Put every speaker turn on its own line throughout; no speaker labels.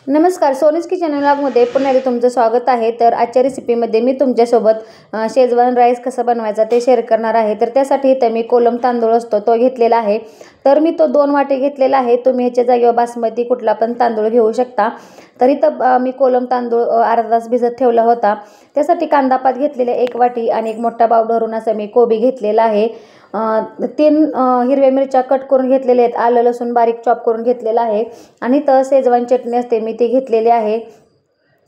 नमस्कार, सोनीज किचन व्लॉगमध्ये पुन्हा एकदा तुमचं स्वागत आहे। तर आजच्या रेसिपीमध्ये मी तुमच्यासोबत शेजवान राईस कसा बनवायचा ते शेअर करणार आहे। तर त्यासाठी इथे मी कोलम तांदूळ असतो तो घेतलेला आहे। तर मी तो 2 वाटी घेतलेला आहे। तुम्ही ह्याच्या जागेवर बासमती कुठला पण तांदूळ घेऊ शकता। तर इथं मी कोलम तांदूळ अर्धा तास भिजत ठेवला होता। त्यासाठी कांदा पात घेतलेले 1 वाटी आणि एक मोठा बाउल भरून असं मी कोबी घेतलेला आहे। 3 हिरव्या मिरच्या कट करून घेतलेले आहेत। आलं लसूण बारीक चॉप करून घेतलेला आहे आणि तर शेजवान चटणी असते मी ती घेतलेली आहे।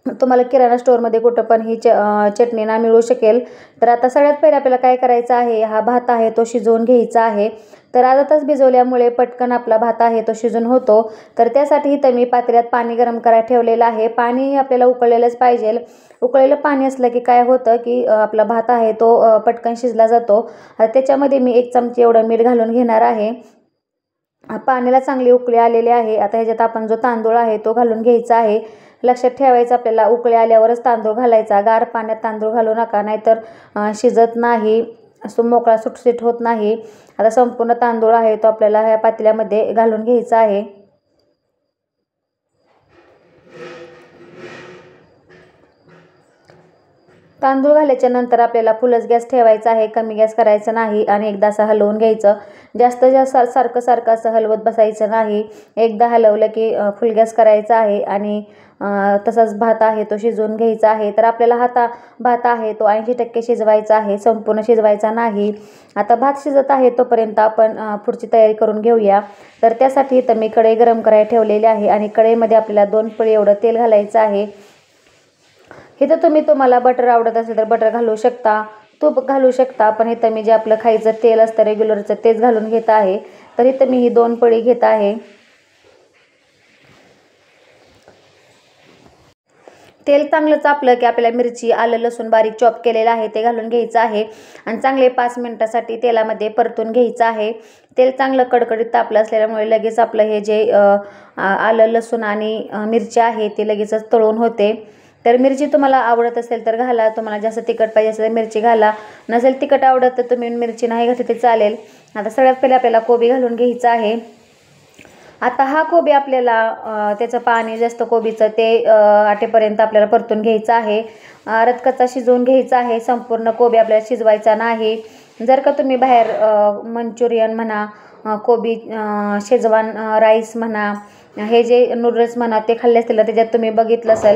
तुम्हाला किराणा स्टोअरमध्ये कुठं पण ही चटणी ना मिळू शकेल। तर आता सगळ्यात पहिले आपल्याला काय करायचं आहे, हा भात आहे तो शिजवून घ्यायचा आहे। तर अर्धा तास भिजवल्यामुळे पटकन आपला भात आहे तो शिजून होतो। तर त्यासाठी इथं मी पातेल्यात पाणी गरम करायला ठेवलेलं आहे। पाणी आपल्याला उकळलेलंच पाहिजे। उकळलेलं पाणी असलं की काय होतं की आपला भात आहे तो पटकन शिजला जातो। त्याच्यामध्ये मी 1 चमचा एवढं मीठ घालून घेणार आहे। पाण्याला चांगली उकळी आलेली आहे। आता ह्याच्यात आपण जो तांदूळ आहे तो घालून घ्यायचा आहे। लक्षात ठेवायचं आपल्याला उकळी आल्यावरच तांदूळ घालायचा, गार पाण्यात तांदूळ घालू नका, नाहीतर शिजत नाही, असं मोकळा सुटसुट होत नाही। आता संपूर्ण तांदूळ आहे तो आपल्याला ह्या पातेल्यामध्ये घालून घ्यायचा आहे। तांदूळ घालायच्या नंतर आपल्याला फुलच गॅस ठेवायचा आहे, कमी गॅस करायचा नाही आणि एकदा असं हलवून घ्यायचं। जास्त सारखं असं हलवत बसायचं नाही। एकदा हलवलं की फुल गॅस करायचा आहे आणि तसाच भात आहे तो शिजवून घ्यायचा आहे। तर आपल्याला भात आहे तो 80% शिजवायचा आहे, संपूर्ण शिजवायचा नाही। आता भात शिजत आहे तोपर्यंत आपण पुढची तयारी करून घेऊया। तर त्यासाठी इथं मी कढई गरम करायला ठेवलेली आहे आणि कढईमध्ये आपल्याला 2 पळी एवढं तेल घालायचं आहे। इथं तुम्हाला बटर आवडत असेल तर बटर घालू शकता, तूप घालू शकता, पण इथं मी जे आपलं खायचं तेल असतं रेग्युलरचं तेच घालून घेत आहे। तर इथं मी ही 2 पळी घेत आहे। तेल चांगलं तापलं की आपल्याला मिरची, आलं लसूण बारीक चॉप केलेलं आहे ते घालून घ्यायचं आहे आणि चांगले 5 मिनिटासाठी तेलामध्ये परतून घ्यायचं आहे। तेल चांगलं कडकडीत तापलं असल्यामुळे लगेच आपलं हे जे आलं लसूण आणि मिरची आहे ते लगेचच तळून होते। तर मिरची तुम्हाला आवडत असेल तर घाला, तुम्हाला जास्त तिखट पाहिजे असेल तर मिरची घाला, नसेल तिखट आवडत तर तुम्ही मिरची नाही घातली ते चालेल। आता सगळ्यात पहिले आपल्याला कोबी घालून घ्यायचा आहे। आता हा कोबी आपल्याला त्याचं पाणी जास्त कोबीचं ते आटेपर्यंत आपल्याला परतून घ्यायचं आहे। रदकच्चा शिजवून घ्यायचा आहे, संपूर्ण कोबी आपल्याला शिजवायचा नाही। जर का तुम्ही बाहेर मंचुरियन म्हणा, कोबी शेजवान राईस म्हणा, हे जे नूडल्स म्हणा ते खाल्ले असतील त्याच्यात तुम्ही बघितलं असेल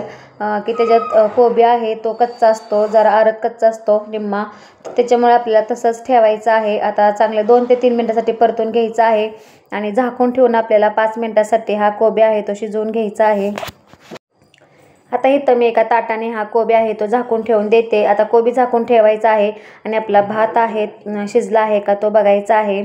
की त्याच्यात कोबी आहे तो कच्चा असतो, जरा अर्ध कच्चा असतो निम्मा, त्याच्यामुळे आपल्याला तसंच ठेवायचं आहे। आता चांगले 2 ते 3 मिनिटासाठी परतून घ्यायचं आहे आणि झाकून ठेवून आपल्याला 5 मिनिटासाठी हा कोबी आहे तो शिजवून घ्यायचा आहे। आता इथं मी एका ताटाने हा कोबी आहे तो झाकून ठेवून देते। आता कोबी झाकून ठेवायचा आहे आणि आपला भात आहे शिजला आहे का तो बघायचा आहे।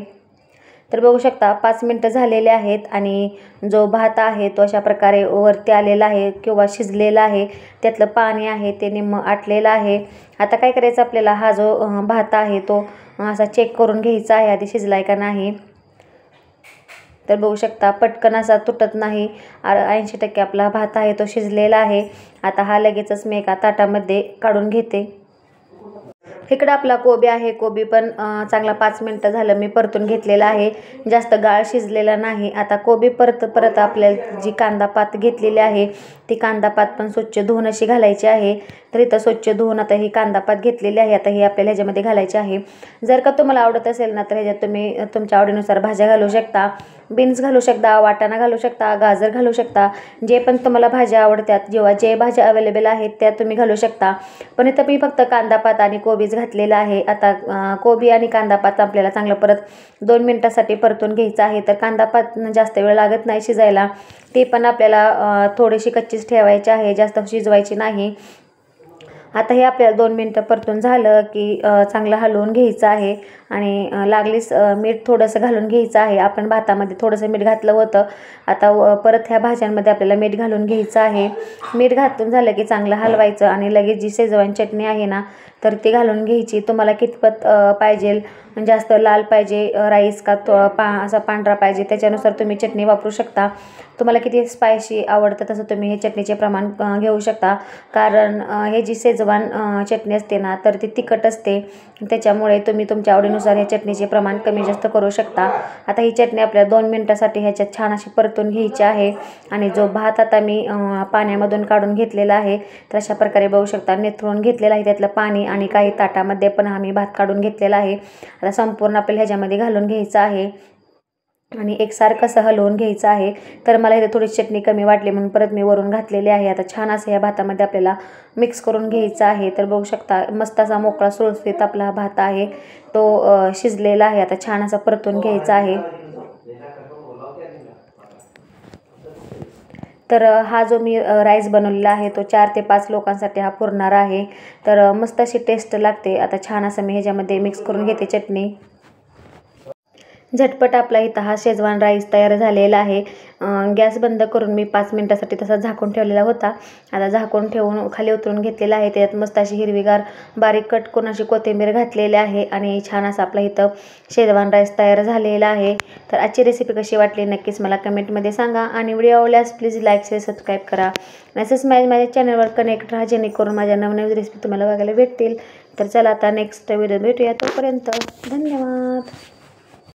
तर बघू शकता 5 मिनिटं झालेले आहेत आणि जो भात आहे तो अशा प्रकारे वरती आलेला आहे किंवा शिजलेला आहे, त्यातलं पाणी आहे ते निम्मं आटलेलं आहे। आता काय करायचं आपल्याला, हा जो भात आहे तो असा चेक करून घ्यायचा आहे आधी शिजला आहे का नाही। तर बघू शकता पटकन असा तुटत नाही, 80% आपला भात आहे तो शिजलेला आहे। आता हा लगेचच मी एका ताटामध्ये काढून घेते। इकडं आपला कोबी आहे, कोबी पण चांगला 5 मिनिटं झालं मी परतून घेतलेला आहे, जास्त गाळ शिजलेला नाही। आता कोबी परत आपल्याला जी कांदा पात घेतलेली आहे ती कांदा पात पण स्वच्छ धुवून अशी घालायची आहे। तर इथं स्वच्छ धुवून आता ही कांदा पात घेतलेली आहे, आता ही आपल्याला ह्याच्यामध्ये घालायची आहे। जर का तुम्हाला आवडत असेल ना तर ह्याच्यात तुम्ही तुमच्या आवडीनुसार भाज्या घालू शकता, बीन्स घालू शकता, वाटाणा घालू शकता, गाजर घालू शकता, जे पण तुम्हाला भाज्या आवडतात, जे भाज्या अवेलेबल आहेत त्या तुम्ही घालू शकता। पण इथं मी फक्त कांदा पात आणि कोबीच घातलेला आहे। आता कोबी आणि कांदा पात आपल्याला चांगलं परत 2 मिनिटासाठी परतून घ्यायचं आहे। तर कांदा पात जास्त वेळ लागत नाही शिजायला, ते पण आपल्याला थोडीशी कच्चीच ठेवायची आहे, जास्त शिजवायची नाही। आता हे आपल्याला 2 मिनिटं परतून झालं की चांगलं हलवून घ्यायचं आहे आणि लागलीच मीठ थोडंसं घालून घ्यायचं आहे। आपण भातामध्ये थोडंसं मीठ घातलं होतं, आता परत ह्या भाज्यांमध्ये आपल्याला मीठ घालून घ्यायचं आहे। मीठ घातून झालं की चांगलं हलवायचं आणि लगेच जी शेजवान चटणी आहे ना तर ती घालून घ्यायची। तुम्हाला कितपत पाहिजे, जास्त लाल पाहिजे राईस का तो असा पांढरा पाहिजे त्याच्यानुसार तुम्ही चटणी वापरू शकता. तुम्हाला किती स्पायसी आवडतं तसं तुम्ही हे चटणीचे प्रमाण घेऊ शकता. कारण हे जी शेजवान चटणी असते ना तर ती तिखट असते, त्याच्यामुळे तुम्ही तुमच्या आवडीनुसार हे चटणीचे प्रमाण कमी जास्त करू शकता. आता ही चटणी आपल्याला 2 मिनटासाठी ह्याच्यात छान अशी परतून घ्यायची आहे. आणि जो भात आता मी पाण्यामधून काढून घेतलेला आहे तर अशा प्रकारे बघू शकता निथळून घेतलेला आहे त्यातलं पाणी, आणि काही ताटामध्ये पण आम्ही भात काढून घेतलेला आहे. आता संपूर्ण आपल्याला ह्याच्यामध्ये घालून घ्यायचं आहे आणि एकसारखं असं हलवून घ्यायचं आहे. तर मला इथे थोडी चटणी कमी वाटली म्हणून परत मी वरून घातलेली आहे. आता छान असं या भातामध्ये आपल्याला मिक्स करून घ्यायचं आहे. तर बघू शकता मस्त असा मोकळा सुरसुरीत आपला भात आहे तो शिजलेला आहे. आता छान असा परतून घ्यायचा आहे. तर हा जो मी राईस बनवलेला आहे तो 4 ते 5 लोकांसाठी हा पुरणार आहे. तर मस्त अशी टेस्ट लागते. आता छान असं मी ह्याच्यामध्ये मिक्स करून घेते चटणी. झटपट आपला इथं हा शेजवान राईस तयार झालेला आहे. गॅस बंद करून मी 5 मिनटासाठी तसा झाकून ठेवलेला होता. आता झाकून ठेवून खाली उतरून घेतलेला आहे. त्यात मस्त अशी हिरवीगार बारीक कट करून अशी कोथिंबीर घातलेली आहे आणि छान असा आपला इथं शेजवान राईस तयार झालेला आहे. तर आजची रेसिपी कशी वाटली नक्कीच मला कमेंटमध्ये सांगा आणि व्हिडिओ आवडल्यास प्लीज लाईक शेअर सबस्क्राईब करा. तसेच माझ्या चॅनलवर कनेक्ट राहा जेणेकरून माझ्या नवनवीन रेसिपी तुम्हाला बघायला भेटतील. तर चला आता नेक्स्ट व्हिडिओ भेटूया. तोपर्यंत धन्यवाद.